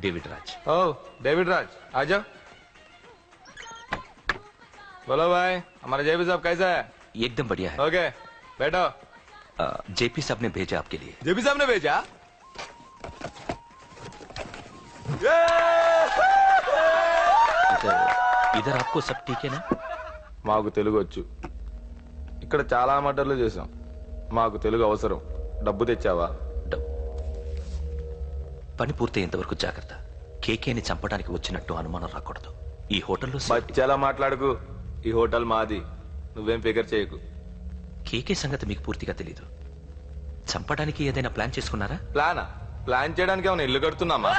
David राज। ओह David राज, आ जाओ। बोलो भाई, हमारा जेपी साहब कैसा है? एकदम बढ़िया है। ओके बैठो। जेपी साहब ने भेजा आपके लिए। जेपी साहब ने भेजा? इधर आपको सब ठीक है ना? మాకు తెలుగు వచ్చు. ఇక్కడ చాలా మర్డర్లు చేశాం. మాకు తెలుగు అవసరం. డబ్బు తెచ్చావా? పని పూర్తయ్యేంత వరకు జాగ్రత్త. కేకేని చంపడానికి వచ్చినట్టు అనుమానం రాకూడదు. ఈ హోటల్లో బచ్చాలా మాట్లాడుకు. ఈ హోటల్ మాది. నువ్వేం ఫికర్ చేయకు. కేకే సంగతి మీకు పూర్తిగా తెలీదు. చంపడానికి ఏదైనా ప్లాన్ చేసుకున్నారా? ప్లాన్ చేయడానికి ఏమైనా ఇల్లు కడుతున్నామా?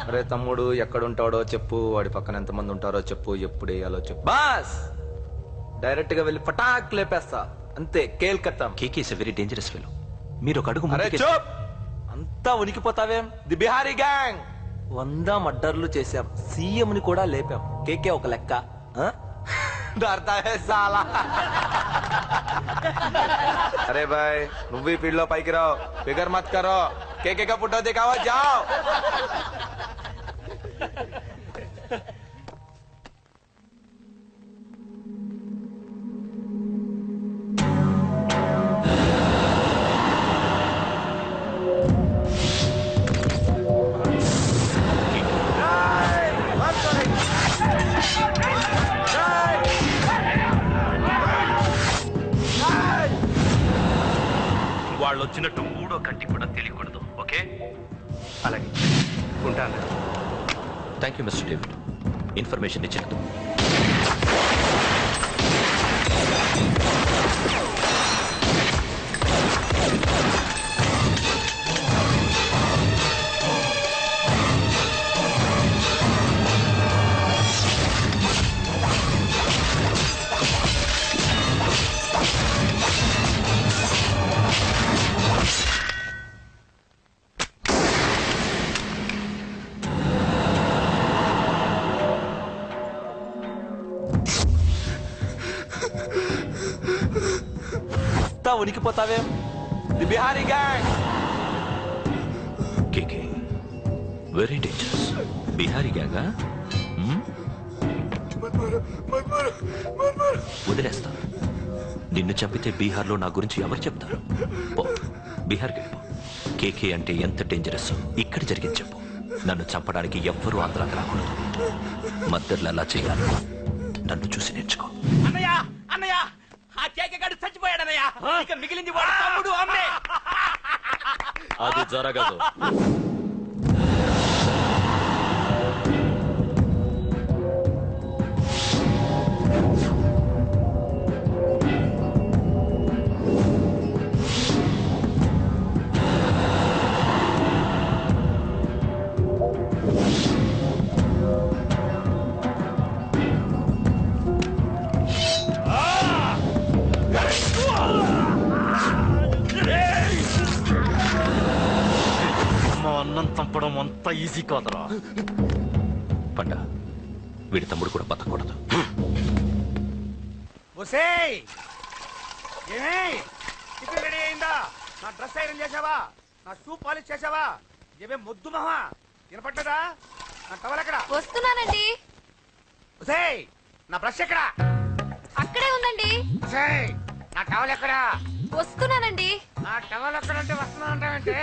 అరే తమ్ముడు, ఎక్కడుంటాడో చెప్పు, వాడి పక్కన ఎంతమంది ఉంటారో చెప్పు, ఎప్పుడు వేయాలో చెప్పు. బాస్ డైరెక్ట్ గా వెళ్ళి పటాక్ లేపేస్తా, అంతే. కేల్కత్తా. K K is a very dangerous fellow. మీరు ఒక అడుగు అరే చూప్, అంతా ఉనికిపోతావేం? ది బిహారీ గ్యాంగ్ 100 మర్డర్లు చేశాం, సీఎం ని కూడా లేపాం. కేకే ఒక లెక్క. डरता है साला. अरे भाई, నువ్వు ఈ ఫీల్డ్ లో పైకి రావు. ఫిగర్ మత్ కరో. కేకే కా ఫోటో దిखाओ, जाओ. వాళ్ళు వచ్చినట్టు మూడో కంటికి కూడా తెలియకూడదు. ఓకే? అలాగే ఉంటాను. Thank you mister David, information ఇచ్చినందుకు. ఉనికిపోతావేం? The Bihari gang. K K very dangerous. Bihari గ్యాంగా? వదిలేస్తా. నిన్ను చంపితే బీహార్లో నా గురించి ఎవరు చెప్తారు? పో, బీహార్కి వెళ్ళిపో. కేకే అంటే ఎంత డేంజరస్ ఇక్కడ జరిగింది చెప్పు. నన్ను చంపడానికి ఎవ్వరూ ఆంధ్రాకి రాకూడదు. మద్దర్లు అలా చేయాలి. నన్ను చూసి నేర్చుకో. అన్నయ్య అన్నయ్య, ఆ కేకే గాడు చచ్చిపోయాడన్నయ్య. ఇక మిగిలింది వాడు తమ్ముడు అమ్మే. అది జరగదు. అన్నం చంపడం అంత ఈజీ కాదురా. పండ, వీడి తమ్ముడు కూడా బతకూడదు. టిఫిన్ రెడీ అయిందా? నా డ్రెస్ ఐరన్ చేసావా? నా షూ పాలిష్ చేసావా? ఏమే మొద్దు మహా వినపడ్డదా? నా టవల్ ఎక్కడ? వస్తున్నానండి. నా బ్రష్ ఎక్కడ? అక్కడే ఉందండి. నా టవల్ ఎక్కడ? వస్తున్నానండి. నా టవల్ ఎక్కడంటే వస్తున్నానంటే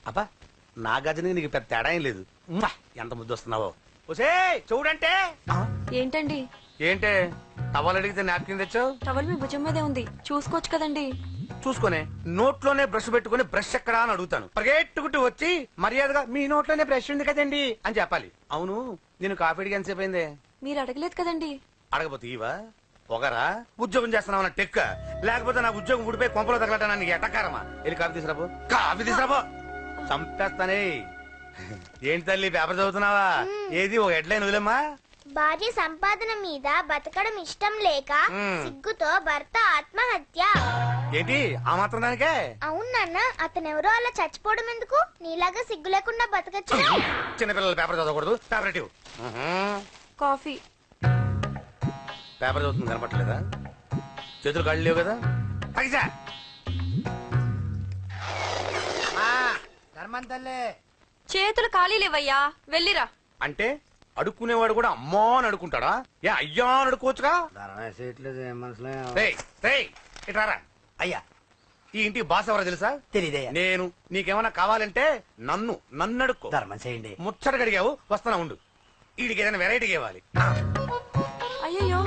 అబ్బా, నా గజని నీకు పెద్ద తేడా ఏం లేదు. ఎంత ముద్దు వస్తున్నావో. చూడంటే ఏంటండి? ఏంటే టవల్ అడిగితే నాప్కిన్ తెచ్చావు? టవల్ మీ భుజం మీదే ఉంది, చూసుకోవచ్చు కదండి. చూసుకునే నోట్లోనే బ్రష్ పెట్టుకుని బ్రష్ ఎక్కడా అని అడుగుతాను. పరిగెట్టుకుంటూ వచ్చి మర్యాదగా మీ నోట్లోనే బ్రష్ ఉంది కదండి అని చెప్పాలి. అవును, నేను కాఫీ అడిగి ఎంతసేపు అయిందే? మీరు అడగలేదు కదండి. అడగపోతే ఇవా పొగరా? ఉద్యోగం చేస్తున్నావు నా టెక్క, లేకపోతే నా ఉద్యోగం ఊడిపోయి కొంపలో తగలటా నీకు ఎట్టకారమా? వెళ్ళి కాఫీ తీసుకురాబో. కాఫీ తీసుకురాబో. చంపేస్తానే. ఏంటి తల్లి పేపర్ చదువుతున్నావా? ఏది ఒక హెడ్లైన్ వదిలేమ్మా. భార్య సంపాదన మీద బతకడం ఇష్టం లేక సిగ్గుతో భర్త ఆత్మహత్య. ఏంటి ఆ మాత్రం దానికే? అవును నాన్న, అతనెవరో అలా చచ్చిపోవడం ఎందుకు? నీలాగా సిగ్గు లేకుండా బతకచ్చు. చిన్నపిల్లలు పేపర్ చదవకూడదు. పేపర్ ఇవ్వు. కాఫీ. పేపర్ చదువుతుంది కనపట్లేదా? చేతులు కాళ్ళు లేవు కదా? తగ్గిసా. చేతులు ఖాళీ లేవయ్యా వెళ్ళిరా. అంటే అడుక్కునేవాడు కూడా అమ్మా అని అడుకుంటాడా? ఏ అయ్యా అని అడుకోవచ్చుగా? రేయ్, రేయ్, ఇట్రారా. అయ్యా ఈ ఇంటికి బాస్ ఎవరో తెలుసా? తెలీదయ్యా. నేను. నీకేమైనా కావాలంటే నన్ను అడుక్కో. ధర్మం చేయండి. ముచ్చట అడిగావు, వస్తానా ఉండు. వీడికి ఏదైనా వెరైటీ ఇవ్వాలి. అయ్యయ్యో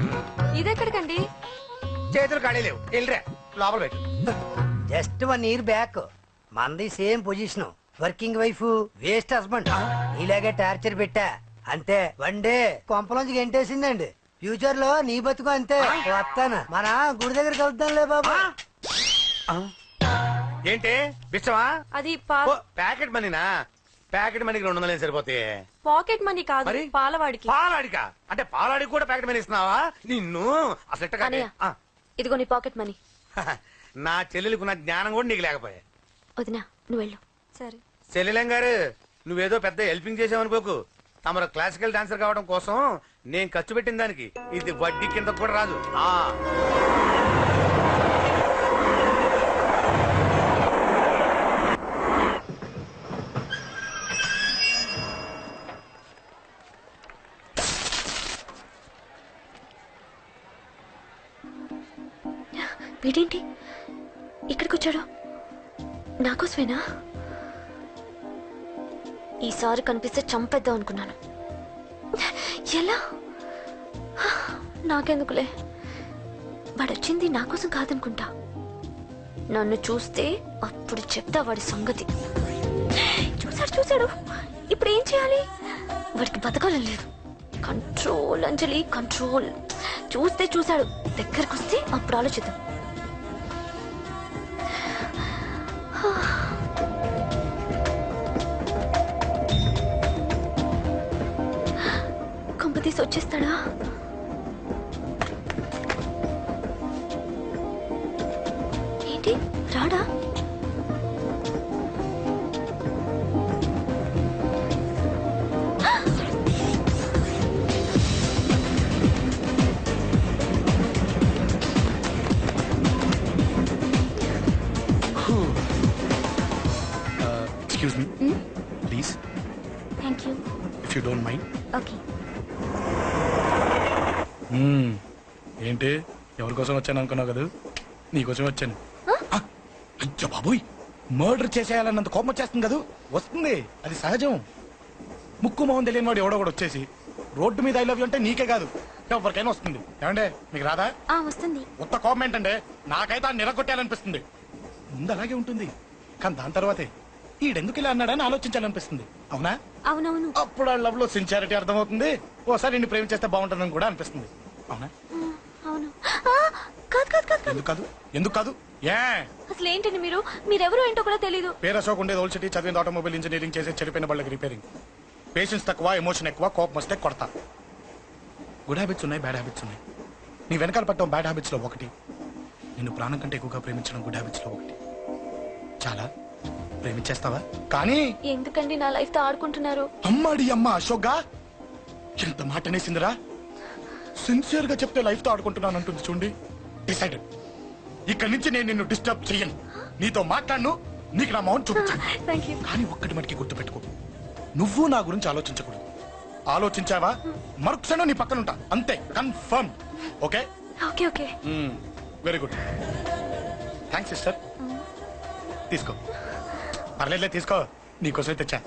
ఇదెక్కడికండి? చేతులు ఖాళీ లేవు, వెళ్ళిరా లోపల పెట్టు. జస్ట్ 1 year బ్యాక్ మనది same position. Working wife, waste husband. ఇలాగే టార్చర్ పెట్టా అంతే. 1 day కొంపలోంచి గెంటేసిందండి. ఫ్యూచర్ లో నీ బతుకు అంతే. వస్తాను, మన గుడి దగ్గర కలుద్దాంలే బాబా. ఏంటి బిచ్చమా? అది ఓ, ప్యాకెట్ మనీనా? ప్యాకెట్ మనీకి 200 సరిపోతాయి. పాకెట్ మనీ కాదు, మరి? పాలవాడికి. పాలాడికా? అంటే పాలాడికి కూడా ప్యాకెట్ మనీ ఇస్తున్నావా? నిన్ను అసలు ఎట్ట కాదే. అనయ్య. ఆ, ఇదిగో నీ పాకెట్ మనీ. నా చెల్లెలకు నా జ్ఞానం కూడా నీకు లేకపోయా. వదినా నువ్వు వెళ్ళు. సరే. చెల్లెలం గారు, నువ్వేదో పెద్ద హెల్పింగ్ చేసావనుకోకు. తమరు క్లాసికల్ డాన్సర్ కావడం కోసం నేను ఖర్చు పెట్టిన దానికి ఇది వడ్డీ కింద కూడా రాదు. ఆ వీడేంటి ఇక్కడికి వచ్చాడు? నాకోసమేనా? ఈసారి కనిపిస్తే చంపేద్దాం అనుకున్నాను. ఎలా? నాకెందుకులే, వాడొచ్చింది నా కోసం కాదనుకుంటా. నన్ను చూస్తే అప్పుడు చెప్తా వాడి సంగతి. చూశాడు. ఇప్పుడు ఏం చేయాలి? వాడికి బతకాలని లేదు. కంట్రోల్ అంజలి, కంట్రోల్. చూశాడు, దగ్గరకు వస్తే అప్పుడు ఆలోచిద్దాం. కంపతీసి వచ్చేస్తాడా? ఏంటి రాడా? Excuse me, please, thank you. if you don't mind. Okay. ఏంటి ఎవరి కోసం వచ్చాను అనుకున్నావు కదా? నీకోసం వచ్చాను. ఆ, అయ్యో బాబోయ్, మర్డర్ చేసేయాలన్నంత కోపం వచ్చేస్తుంది కదా. వస్తుంది, అది సహజం. ముక్కు మొహం తెలియని వాడు ఎవడో కూడా వచ్చేసి రోడ్డు మీద ఐ లవ్ యూ అంటే నీకే కాదు ఎవరికైనా వస్తుంది. ఏమంటే మీకు రాదా? వస్తుంది. కొత్త కోపం ఏంటంటే నాకైతే ఆ నిరగొట్టాలనిపిస్తుంది. ముందు అలాగే ఉంటుంది, కానీ దాని తర్వాతే ఈడెందుకు ఇలా అన్నాడని ఆలోచించాలనిపిస్తుంది. అవునా? అవునవును. అప్పుడు ఆ లవ్ లో సిన్సియారిటీ అర్థమవుతుంది. ఓసారి నిన్ను ప్రేమించేస్తే బాగుంటుందని కూడా అనిపిస్తుంది. అవునా? అవును. కాదు. ఎందుకు కాదు? ఏ అసలు ఏంటండి మీరెవరు ఏంటో కూడా తెలీదు. పేరు అశోక్, ఉండేది ఓల్డ్ సిటీ, చదివింది ఆటోమొబైల్ ఇంజనీరింగ్, చేసే చెడిపోయిన వాళ్ళకి రిపేరింగ్. పేషెన్స్ తక్కువ, ఎమోషన్ ఎక్కువ, కోపం వస్తే కొడతా. గుడ్ హ్యాబిట్స్ ఉన్నాయి, బ్యాడ్ హ్యాబిట్స్ ఉన్నాయి. నీ వెనకాల పట్టడం బ్యాడ్ హ్యాబిట్స్ లో ఒకటి. నిన్ను ప్రాణం కంటే ఎక్కువగా ప్రేమించడం గుడ్ హ్యాబిట్స్ లో ఒకటి. చాలా ప్రేమించేస్తావా? కానీ ఎందుకండి నా లైఫ్ తో ఆడుకుంటున్నారు? అమ్మాడి అమ్మ అశోక్గా ఎంత మాట అనేసిందిరా. సిన్సియర్ గా చెప్తే లైఫ్ తో ఆడుకుంటున్నాను అంటుంది చూడండి. డిసైడెడ్, ఇక్కడి నుంచి నేను నిన్ను డిస్టర్బ్ చెయ్యను. నీతో మాట్లాడను, నీకు నా మౌన్ చూపించాను. Thank you. కానీ ఒక్కటి మటుకి గుర్తుపెట్టుకో, నువ్వు నా గురించి ఆలోచించకూడదు. ఆలోచించావా మరుక్షణం నీ పక్కన ఉంటా, అంతే. Confirm. Okay? Okay. Very good. Thanks sister. తీసుకో. పర్లేదులే, తీసుకో, నీకోసమే తెచ్చా.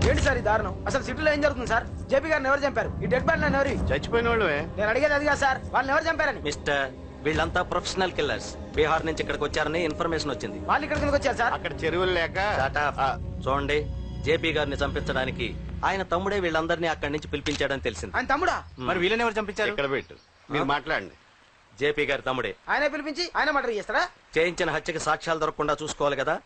ఏంటి సార్ ఈ దారుణం? అసలు సిటీలో ఏం జరుగుతుంది సార్? జేపీ గారిని ఎవరు చంపారు? ఈ డెడ్ బాడీ ఎవరు? చచ్చిపోయిన వాళ్ళు. నేను అడిగేది అది కాదు సార్, వాళ్ళని ఎవరు చంపారని. మిస్టర్, వీళ్ళంతా ప్రొఫెషనల్ కిల్లర్స్. బీహార్ నుంచి ఇక్కడికి వచ్చారని ఇన్ఫర్మేషన్ వచ్చింది. వాళ్ళు ఇక్కడ కిందకి వచ్చారు సార్. అక్కడ చెరువులు లేక. Shut up. చూడండి, జేపీ గారిని చంపించడానికి ఆయన తమ్ముడే వీళ్ళందరినీ అక్కడి నుంచి పిలిపించాడని తెలిసింది. ఆయన తమ్ముడా? మరి వీళ్ళని ఎవరు చంపించారు? ఇక్కడ పెట్టు, మీరు మాట్లాడండి. జేపీ గారి తమ్ముడే. ఆయన పిలిపించి ఆయన మర్డర్ చేస్తారా? చేయించిన హత్యకి సాక్ష్యాలు దొరకకుండా చూసుకోవాలి కదా.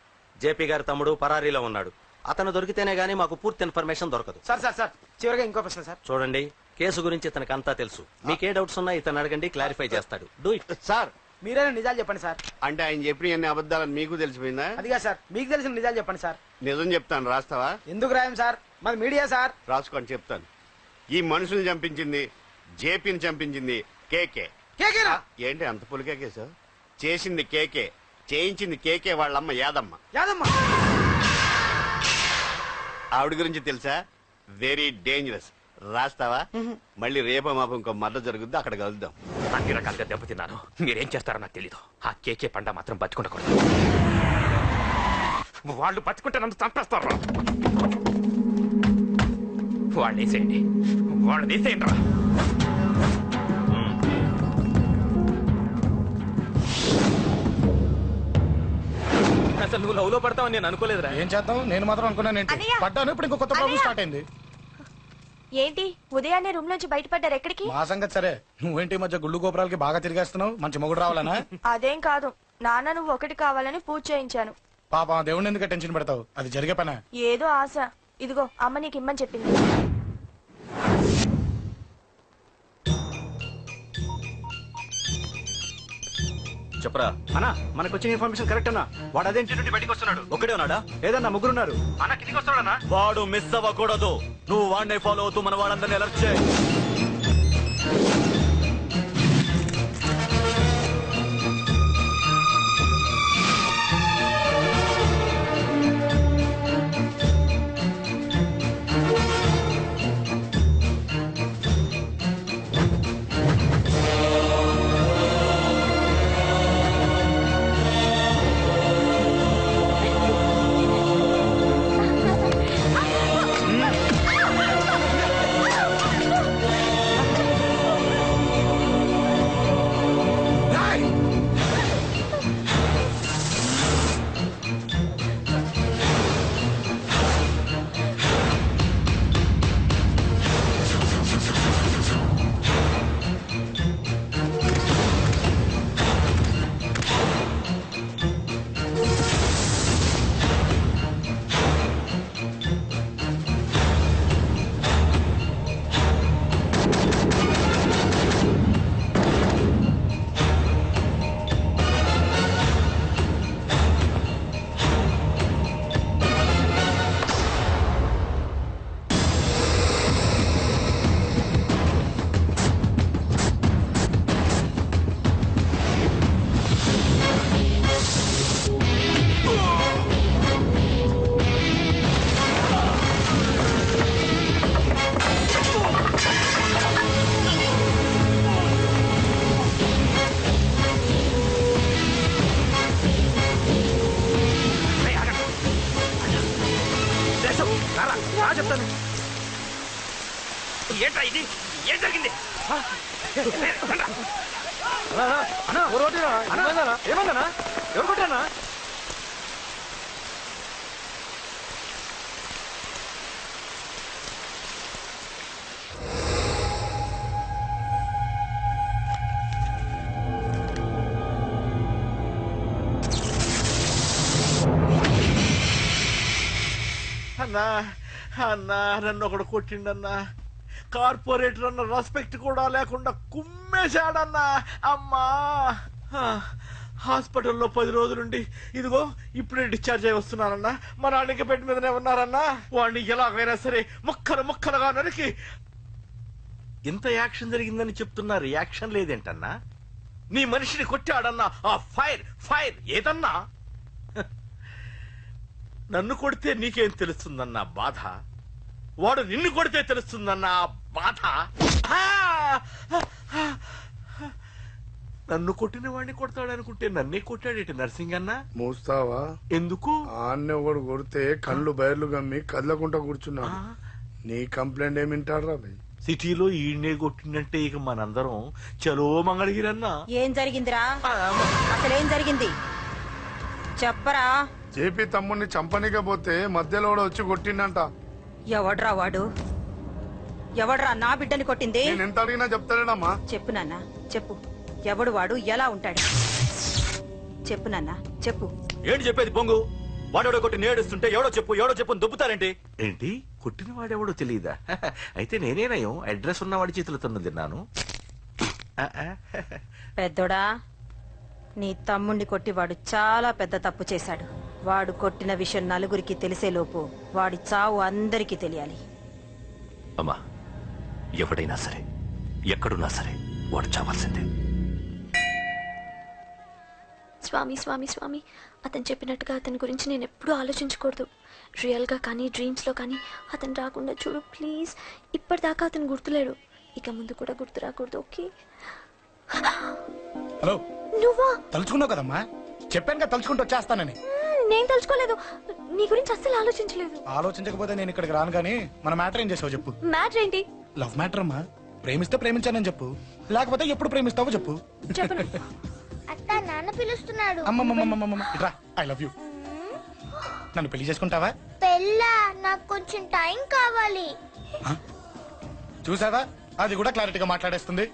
జేపీ గారి తమ్ముడు పరారీలో ఉన్నాడు. అతను దొరికితేనే గానీ మాకు పూర్తి ఇన్ఫర్మేషన్ దొరకదు. సార్ చివరిగా ఇంకో ప్రశ్న సార్. చూడండి, కేసు గురించి ఇతనికి అంతా తెలుసు. మీకే డౌట్స్ ఉన్నా ఇతను అడగండి, క్లారిఫై చేస్తాడు. Do it. సార్, మీరైనా నిజాలు చెప్పండి సార్. అంటే ఆయన చెప్పిన అన్ని అబద్ధాలని మీకు తెలిసిపోయిందా? అదిగా సార్, మీకు తెలిసిన నిజాలు చెప్పండి సార్. నిజం చెప్తాను, రాస్తావా? ఎందుకు రాయం సార్, మాది మీడియా సార్. రాసుకోండి, చెప్తాను. ఈ మనుషుల్ని చంపించింది జేపీని చంపించింది కేకే. ఏంటి అంత పులికేకేశావు? చేసింది కేకే, చేయించింది కేకే వాళ్ళమ్మ యాదమ్మ. ఆవిడ గురించి తెలుసా? Very dangerous. రాస్తావా? మళ్ళీ రేపో మాపం ఇంకో మర్ర జరుగుద్ది, అక్కడ కలుద్దాం. అన్ని రకాలుగా దెబ్బతిన్నాను. మీరేం చేస్తారో నాకు తెలీదు. ఆ కేకే పండ మాత్రం బతుకుండకూడదు. వాళ్ళు బతుకుంటే నన్ను చంపేస్తారు. వాళ్ళు వేసేయండి, వాళ్ళు వేసేయండి రా. అసలు నువ్వు లవ్ లో పడతావు నేను అనుకోలేదురా. ఏం చేద్దాం, నేను మాత్రం అనుకున్నాను ఏంటి, అన్నయ్య! పడ్డాను. ఇప్పుడు ఇంకో కొత్త ప్రాబ్లం స్టార్ట్ అయింది. ఏంటి ఉదయాన్నే రూమ్ నుంచి బయటపడ్డారు? ఎక్కడికి? మా సంగతి సరే, నువ్వేంటి ఈ మధ్య గుళ్ళు గోపురాలకి బాగా తిరిగేస్తున్నావు? మంచి మొగుడు రావాలనా? అదేం కాదు నాన్న, నువ్వు ఒకటి కావాలని పూజ చేయించాను. పాప దేవుడిని ఎందుకు టెన్షన్ పెడతావు? అది జరిగే పనా? ఏదో ఆశ. ఇదిగో అమ్మ నీకు ఇమ్మని చెప్పింది. చెప్పరా అన్నా మనకు వచ్చిన ఇన్ఫర్మేషన్ కరెక్ట్ అన్నా. వాడు అదే ఇంటి నుండి బయటకు వస్తున్నాడు. ఒక్కడే ఉన్నాడా? ఏదన్నా ముగ్గురున్నారు. అన్న కిందికి వస్తాడన్నా. వాడు మిస్ అవ్వకూడదు. నువ్వు వాడిని ఫాలో అవుతూ మన వాళ్ళందరినీ అలర్ట్ చేయి. ఏంట్రా ఇది? ఏం జరిగింది? ఏమన్నా ఎవరు కొట్టానా? అన్నా అన్నా నన్ను ఒకడు కొట్టిండన్నా. కార్పొరేటర్ అన్న రెస్పెక్ట్ కూడా లేకుండా కుమ్మేశాడన్నా. అమ్మా హాస్పిటల్లో 10 రోజులుండి ఇదిగో ఇప్పుడే డిశ్చార్జ్ అయి వస్తున్నానన్నా. మా నాన్నకి బెడ్ మీదనే ఉన్నారన్నా. వాడిని ఎలాగైనా సరే ముక్కలుగా నరికి. ఇంత యాక్షన్ జరిగిందని చెప్తున్నా, రియాక్షన్ లేదేంటన్నా? నీ మనిషిని కొట్టాడన్నా. ఆ ఫైర్ ఏదన్నా? నన్ను కొడితే నీకేం తెలుస్తుందన్న బాధ, వాడు నిన్ను కొడితే తెలుస్తుందన్న బాధ. నన్ను కొట్టిన వాడిని కొడతాడనుకుంటే నన్నే కొట్టాడేటి నర్సింగన్న. మూస్తావా? ఎందుకు? ఆన్నే ఒకడు కొడితే కళ్ళు బయర్లు గమ్మి కదలకుండా కూర్చున్నాడు. నీ కంప్లైంట్ ఏమి వింటాడు రా? సిటీలో ఈయనే కొట్టిందంటే ఇక మనందరం చలో మంగళగిరన్నా. ఏం జరిగిందిరా? అసలేం జరిగింది చెప్పరా? జేపీ తమ్ముడిని చంపనిగా పోతే మధ్యలో వచ్చి కొట్టిండంట. ఎవడ్రా వాడు? ఎవడ్రా నా బిడ్డని కొట్టింది? నేను ఎంత అడిగినా చెప్తాడేనమ్మా. చెప్పు నాన్న చెప్పు. ఎవడు వాడు? ఎలా ఉంటాడు? చెప్పు నాన్న చెప్పు. ఏంటి చెప్పేది పొంగు? వాడెవడో కొట్టి నేడుస్తుంటే ఎవడో చెప్పు దుబ్బుతారేంటి? ఏంటి కొట్టిన వాడెవడో తెలియదా? అయితే నేనేనయం అడ్రస్ ఉన్నవాడి చేతులతో తిన్నాను. పెద్దోడా, నీ తమ్ముణ్ణి కొట్టి వాడు చాలా పెద్ద తప్పు చేశాడు. వాడు కొట్టిన విషయం నలుగురికి తెలిసేలోపు వాడి చావు అందరికీ తెలియాలి. అమ్మా ఎవడైనా సరే ఎక్కడున్నా సరే వాడు చావాల్సిందే. స్వామి స్వామి స్వామి, అతను చెప్పినట్టుగా అతని గురించి నేను ఎప్పుడూ ఆలోచించకూడదు. రియల్గా కానీ డ్రీమ్స్లో కానీ అతను రాకుండా చూడు ప్లీజ్. ఇప్పటిదాకా అతను గుర్తులేడు, ఇక ముందు కూడా గుర్తు రాకూడదు. ఓకే. హలో, నువ్వా? తలుచుకున్నావు కదమ్మా, చెప్పాను కదా తలుచుకుంటూ వచ్చేస్తానని. నేను తలుచుకోలేదు, నీ గురించి అస్సలు ఆలోచించలేదు. ఆలోచించకపోతే నేను ఇక్కడికి రాను కానీ మన మ్యాటర్ ఏం చేసావు చెప్పు. మ్యాటర్ ఏంటి? లవ్ మ్యాటర్ అమ్మా. ప్రేమిస్తే ప్రేమించానని చెప్పు, లేకపోతే ఎప్పుడు ప్రేమిస్తావో చెప్పు. చెప్పను. అత్త నాన్న పిలుస్తున్నాడు. అమ్మమ్మమ్మమ్మమ్మ ఇట్రా, ఐ లవ్ యూ. నన్ను పెళ్లి చేసుకుంటావా? పెళ్ళా? నాకు కొంచెం టైం కావాలి. చూసావా, అది కూడా క్లారిటీగా మాట్లాడేస్తుంది.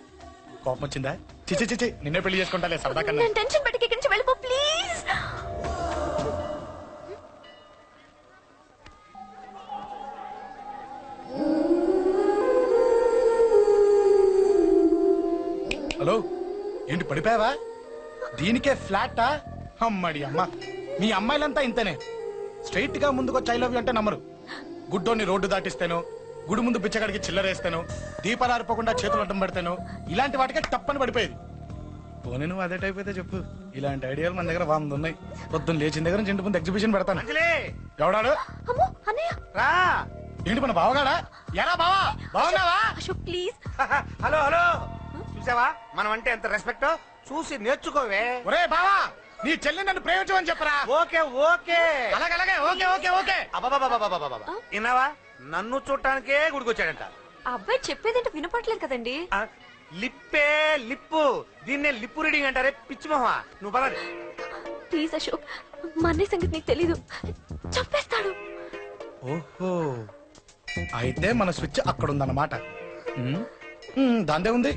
కోపం వచ్చిందా? చిచి చిచి, నిన్నే పెళ్లి చేసుకుంటాలే సరదా కన్నా. నేను టెన్షన్ పెట్టి ఇక్కడి నుంచి వెళ్ళిపో ప్లీజ్. హలో, ఏంటి పడిపోయావా? దీనికే ఫ్లాటా? అమ్మడి అమ్మ, మీ అమ్మాయిలంతా ఇంతనే. స్ట్రైట్ గా ముందుకొచ్చి ఐ లవ్ యూ అంటే నమ్మరు. గుడ్డోని రోడ్డు దాటిస్తాను, గుడి ముందు బిచ్చగాడికి చిల్లరేస్తాను, దీపాలు ఆరిపోకుండా చేతులు అడ్డం పెడతాను, ఇలాంటి వాటికే తప్పని పడిపోయేది. పోనీ నువ్వు అదే టైప్ అయితే చెప్పు, ఇలాంటి ఐడియాలు మన దగ్గర 100 ఉన్నాయి. పొద్దున్న లేచిన దగ్గర నుంచి ఇంటి ముందు ఎగ్జిబిషన్ పెడతాను. ఎవడాడు? రా. ఏంటి మన బావగాడా? ఎరా బావా, బావున్నావా? అశోక్ ప్లీజ్. హలో హలో, చూసావా మనం అంటే ఎంత రెస్పెక్ట్, చూసి నేర్చుకోవే. ఒరే బావా, నీ చెల్లి నన్ను ప్రేమించమని చెప్పరా. ఓకే ఓకే, అలాగే ఓకే ఓకే ఓకే. అబ్బాబాబాబాబాబాబా, విన్నావా? నన్ను చూడటానికే గుడికొచ్చాడంట. అబ్బాయి చెప్పేదంటే వినపట్లేదు కదండి. లిప్పే లిప్పు, దీన్నే లిప్పు రీడింగ్ అంటారే పిచ్చి మొహమా. నువ్వు పద. ప్లీజ్ అశోక్, మా అన్నయ్య సంగతి నీకు తెలీదు, చంపేస్తాడు. ఓహో, అయితే మన స్విచ్ అక్కడ ఉందన్నమాట. దాందే ఉంది,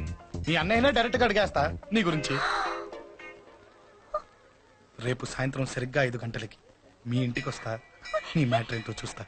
మీ అన్నయ్యనే డైరెక్ట్ గా అడిగేస్తా నీ గురించి. రేపు సాయంత్రం సరిగ్గా 5 గంటలకి మీ ఇంటికి వస్తా, నీ మ్యాటర్ ఏంటో చూస్తా.